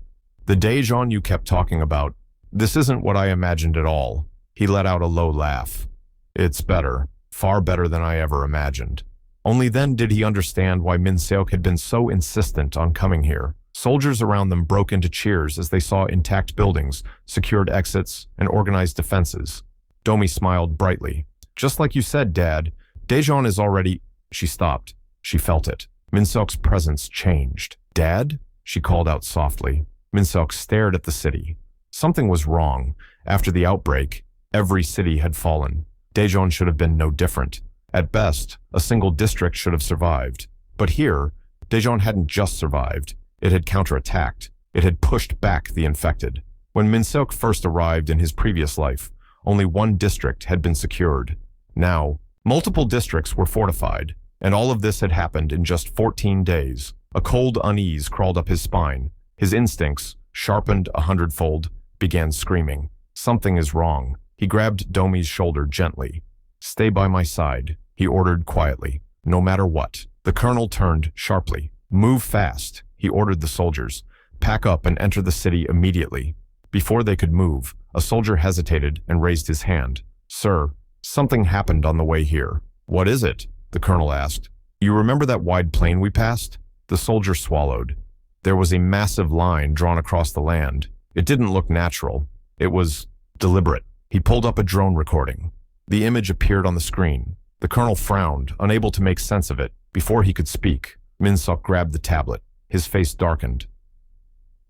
"The Daejeon you kept talking about, this isn't what I imagined at all." He let out a low laugh. "It's better. Far better than I ever imagined." Only then did he understand why Min Seok had been so insistent on coming here. Soldiers around them broke into cheers as they saw intact buildings, secured exits, and organized defenses. Domi smiled brightly. "Just like you said, Dad, Daejeon is already—" She stopped. She felt it. Min Seok's presence changed. "Dad?" she called out softly. Min Seok stared at the city. Something was wrong. After the outbreak, every city had fallen. Daejeon should have been no different. At best, a single district should have survived. But here, Daejeon hadn't just survived. It had counterattacked. It had pushed back the infected. When Min Seok first arrived in his previous life, only one district had been secured. Now, multiple districts were fortified, and all of this had happened in just 14 days. A cold unease crawled up his spine. His instincts, sharpened 100-fold, began screaming. Something is wrong. He grabbed Domi's shoulder gently. "Stay by my side," he ordered quietly. "No matter what." The colonel turned sharply. "Move fast," he ordered the soldiers. "Pack up and enter the city immediately." Before they could move, a soldier hesitated and raised his hand. "Sir, something happened on the way here." "What is it?" the colonel asked. "You remember that wide plain we passed?" The soldier swallowed. There was a massive line drawn across the land. It didn't look natural. It was deliberate. He pulled up a drone recording. The image appeared on the screen. The colonel frowned, unable to make sense of it. Before he could speak, Min Seok grabbed the tablet. His face darkened.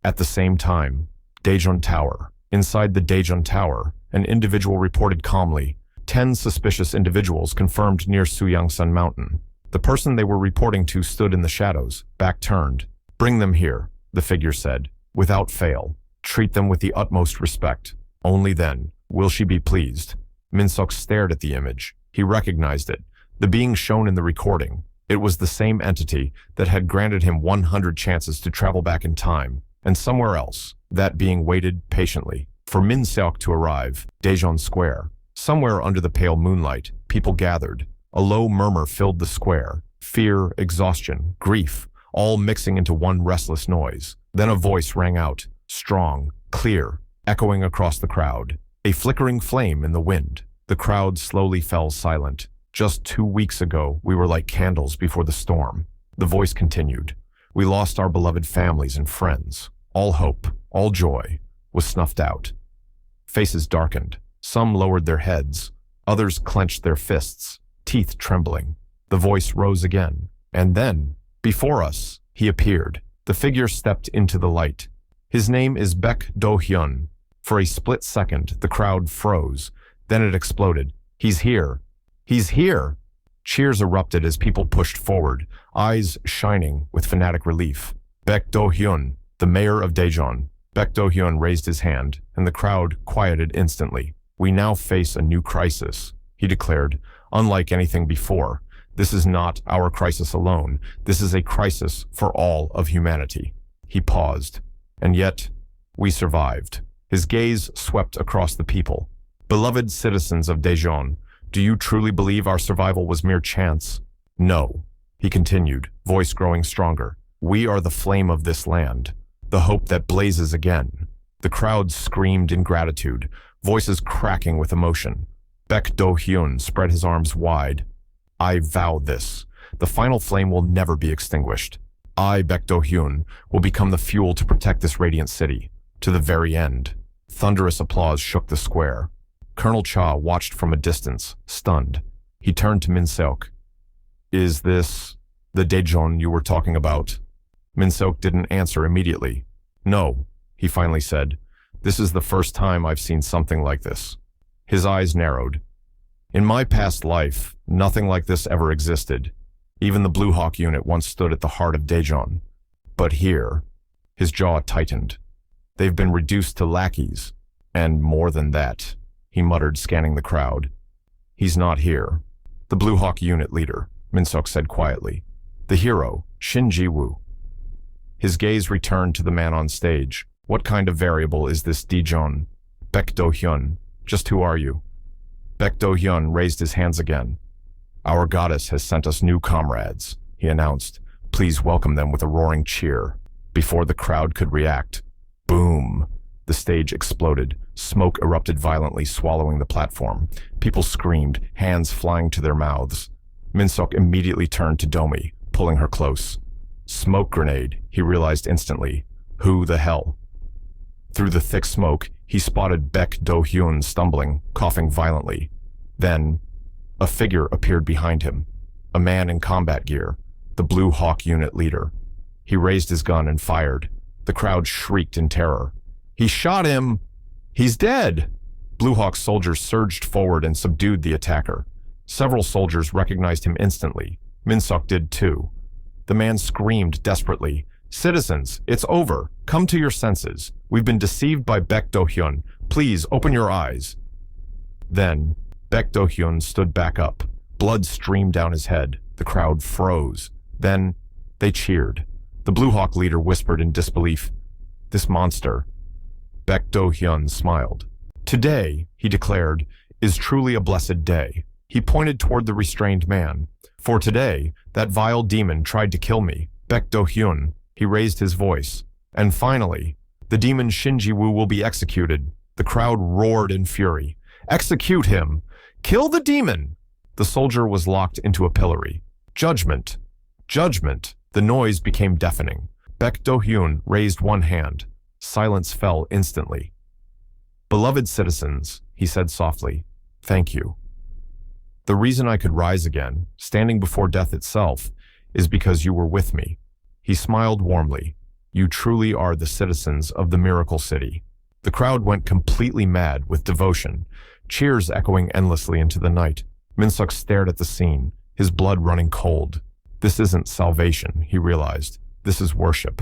At the same time, Daejeon Tower. Inside the Daejeon Tower, an individual reported calmly, 10 suspicious individuals confirmed near Suyangsan Mountain. The person they were reporting to stood in the shadows, back turned. "Bring them here," the figure said, "without fail. Treat them with the utmost respect. Only then will she be pleased." Min Seok stared at the image. He recognized it, the being shown in the recording. It was the same entity that had granted him 100 chances to travel back in time, and somewhere else, that being waited patiently for Min Seok to arrive. Daejeon Square. Somewhere under the pale moonlight, people gathered. A low murmur filled the square. Fear, exhaustion, grief, all mixing into one restless noise. Then a voice rang out, strong, clear, echoing across the crowd. A flickering flame in the wind. The crowd slowly fell silent. "Just 2 weeks ago, we were like candles before the storm." The voice continued. "We lost our beloved families and friends. All hope, all joy, was snuffed out." Faces darkened. Some lowered their heads. Others clenched their fists, teeth trembling. The voice rose again. And then, before us, he appeared. The figure stepped into the light. "His name is Baek Do-hyun." For a split second, the crowd froze. Then it exploded. "He's here! He's here!" Cheers erupted as people pushed forward, eyes shining with fanatic relief. "Baek Do-hyun, the mayor of Daejeon." Baek Do-hyun raised his hand, and the crowd quieted instantly. "We now face a new crisis," he declared. "Unlike anything before, this is not our crisis alone. This is a crisis for all of humanity." He paused. And yet, we survived. His gaze swept across the people. Beloved citizens of Daejeon, do you truly believe our survival was mere chance? No, he continued, voice growing stronger. We are the flame of this land, the hope that blazes again. The crowd screamed in gratitude, voices cracking with emotion. Baek Do-hyun spread his arms wide. I vow this. The final flame will never be extinguished. I, Baek Do-hyun, will become the fuel to protect this radiant city, to the very end. Thunderous applause shook the square. Colonel Cha watched from a distance, stunned. He turned to Min Seok. Is this the Daejeon you were talking about? Min Seok didn't answer immediately. No, he finally said. This is the first time I've seen something like this. His eyes narrowed. In my past life, nothing like this ever existed. Even the Blue Hawk unit once stood at the heart of Daejeon. But here, his jaw tightened. They've been reduced to lackeys. And more than that, he muttered, scanning the crowd. He's not here. The Blue Hawk unit leader, Min Seok said quietly. The hero, Shin Ji-woo. His gaze returned to the man on stage. What kind of variable is this Daejeon? Baek Do-hyun. Just who are you? Baek Do-hyun raised his hands again. Our goddess has sent us new comrades, he announced. Please welcome them with a roaring cheer. Before the crowd could react, boom! The stage exploded. Smoke erupted violently, swallowing the platform. People screamed, hands flying to their mouths. Min Seok immediately turned to Domi, pulling her close. Smoke grenade, he realized instantly. Who the hell? Through the thick smoke, he spotted Baek Do-hyun stumbling, coughing violently. Then, a figure appeared behind him. A man in combat gear, the Blue Hawk unit leader. He raised his gun and fired. The crowd shrieked in terror. He shot him! He's dead! Blue Hawk soldiers surged forward and subdued the attacker. Several soldiers recognized him instantly. Min Seok did too. The man screamed desperately, Citizens, it's over. Come to your senses. We've been deceived by Baek Do-hyun. Please, open your eyes. Then, Baek Do-hyun stood back up. Blood streamed down his head. The crowd froze. Then, they cheered. The Blue Hawk leader whispered in disbelief, This monster. Baek Do-hyun smiled. Today, he declared, is truly a blessed day. He pointed toward the restrained man. For today, that vile demon tried to kill me. Baek Do-hyun. He raised his voice. And finally, the demon Shin Ji-woo will be executed. The crowd roared in fury. Execute him! Kill the demon! The soldier was locked into a pillory. Judgment! Judgment! The noise became deafening. Baek Do-hyun raised one hand. Silence fell instantly. Beloved citizens, he said softly, thank you. The reason I could rise again, standing before death itself, is because you were with me. He smiled warmly. You truly are the citizens of the Miracle City. The crowd went completely mad with devotion, cheers echoing endlessly into the night. Min Seok stared at the scene, his blood running cold. This isn't salvation, he realized. This is worship.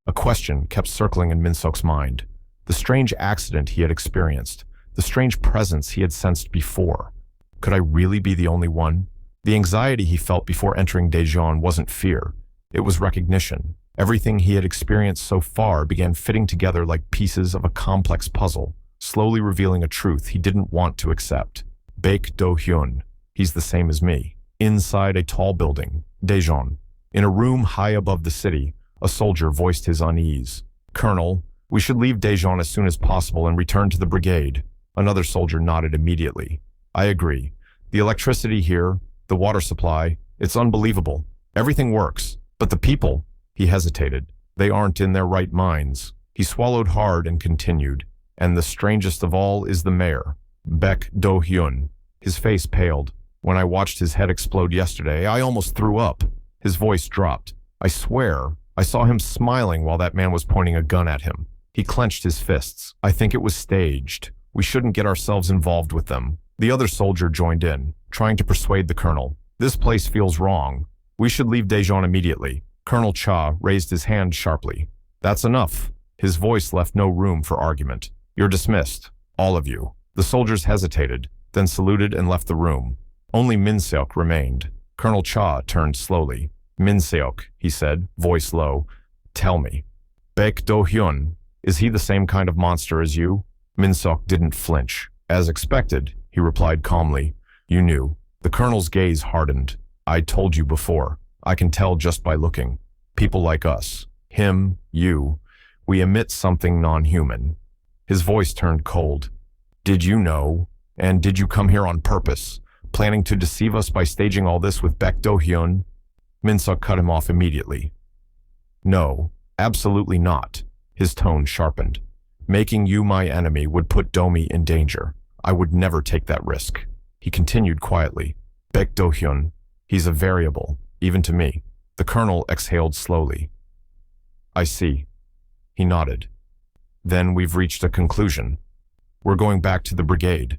A question kept circling in Min Seok's mind. The strange accident he had experienced, the strange presence he had sensed before. Could I really be the only one? The anxiety he felt before entering Daejeon wasn't fear. It was recognition. Everything he had experienced so far began fitting together like pieces of a complex puzzle, slowly revealing a truth he didn't want to accept. Baek Do-hyun. He's the same as me. Inside a tall building, Daejeon. In a room high above the city, a soldier voiced his unease. Colonel, we should leave Daejeon as soon as possible and return to the brigade. Another soldier nodded immediately. I agree. The electricity here, the water supply, it's unbelievable. Everything works. But the people, he hesitated. They aren't in their right minds. He swallowed hard and continued. And the strangest of all is the mayor, Baek Do-hyun. His face paled. When I watched his head explode yesterday, I almost threw up. His voice dropped. I swear, I saw him smiling while that man was pointing a gun at him. He clenched his fists. I think it was staged. We shouldn't get ourselves involved with them. The other soldier joined in, trying to persuade the colonel. This place feels wrong. We should leave Daejeon immediately. Colonel Cha raised his hand sharply. That's enough. His voice left no room for argument. You're dismissed. All of you. The soldiers hesitated, then saluted and left the room. Only Min Seok remained. Colonel Cha turned slowly. Min Seok, he said, voice low. Tell me. Baek Do-hyun, is he the same kind of monster as you? Min-seok didn't flinch. As expected, he replied calmly. You knew. The colonel's gaze hardened. I told you before. I can tell just by looking. People like us, him, you, we emit something non-human. His voice turned cold. Did you know? And did you come here on purpose, planning to deceive us by staging all this with Baek Do-hyun? Min-seok cut him off immediately. No, absolutely not. His tone sharpened. Making you my enemy would put Domi in danger. I would never take that risk. He continued quietly. Baek Do-hyun, he's a variable, even to me. The colonel exhaled slowly. I see. He nodded. Then we've reached a conclusion. We're going back to the brigade.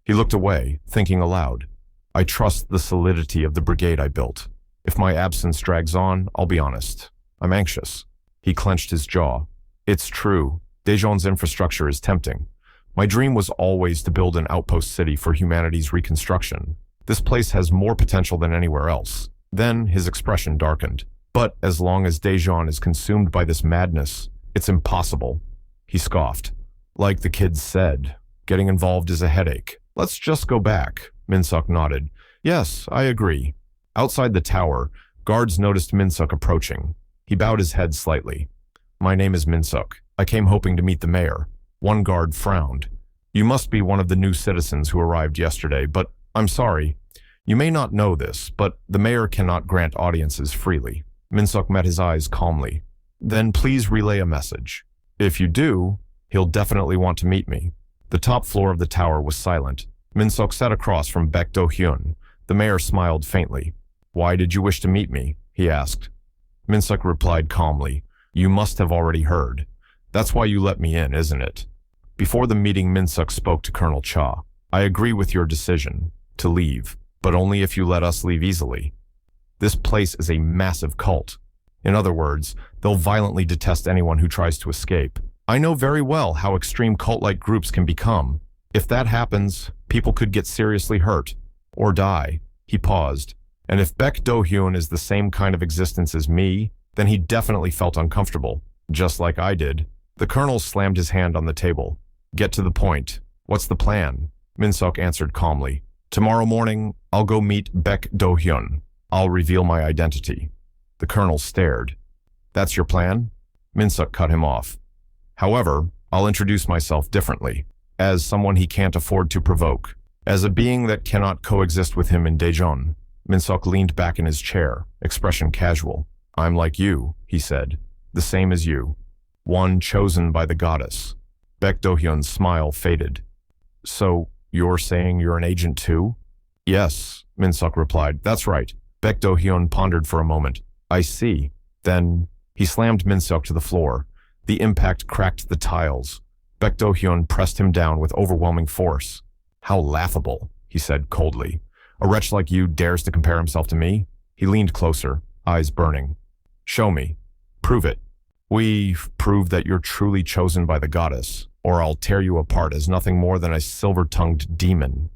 He looked away, thinking aloud. I trust the solidity of the brigade I built. If my absence drags on, I'll be honest. I'm anxious. He clenched his jaw. It's true. Daejeon's infrastructure is tempting. My dream was always to build an outpost city for humanity's reconstruction. This place has more potential than anywhere else. Then his expression darkened. But as long as Daejeon is consumed by this madness, it's impossible. He scoffed. Like the kids said, getting involved is a headache. Let's just go back. Min-seok nodded. Yes, I agree. Outside the tower, guards noticed Min-seok approaching. He bowed his head slightly. My name is Min-seok. I came hoping to meet the mayor. One guard frowned. You must be one of the new citizens who arrived yesterday, but I'm sorry. You may not know this, but the mayor cannot grant audiences freely. Min-seok met his eyes calmly. Then please relay a message. If you do, he'll definitely want to meet me. The top floor of the tower was silent. Min-seok sat across from Baek Do-hyun. The mayor smiled faintly. Why did you wish to meet me? He asked. Min-seok replied calmly. You must have already heard. That's why you let me in, isn't it? Before the meeting, Min-seok spoke to Colonel Cha. I agree with your decision to leave, but only if you let us leave easily. This place is a massive cult. In other words, they'll violently detest anyone who tries to escape. I know very well how extreme cult-like groups can become. If that happens, people could get seriously hurt or die. He paused. And if Baek Do-hyun is the same kind of existence as me, then he definitely felt uncomfortable, just like I did. The colonel slammed his hand on the table. Get to the point. What's the plan? Min-seok answered calmly. Tomorrow morning, I'll go meet Baek Do-hyun. I'll reveal my identity. The colonel stared. That's your plan? Min-seok cut him off. However, I'll introduce myself differently, as someone he can't afford to provoke, as a being that cannot coexist with him in Daejeon. Min-seok leaned back in his chair, expression casual. I'm like you, he said, the same as you. One chosen by the goddess. Baek Do-hyun's smile faded. So, you're saying you're an agent too? Yes, Min-seok replied. That's right. Baek Do-hyun pondered for a moment. I see. Then, he slammed Min-seok to the floor. The impact cracked the tiles. Baek Do-hyun pressed him down with overwhelming force. How laughable, he said coldly. A wretch like you dares to compare himself to me? He leaned closer, eyes burning. Show me. Prove it. We've proved that you're truly chosen by the goddess, or I'll tear you apart as nothing more than a silver-tongued demon.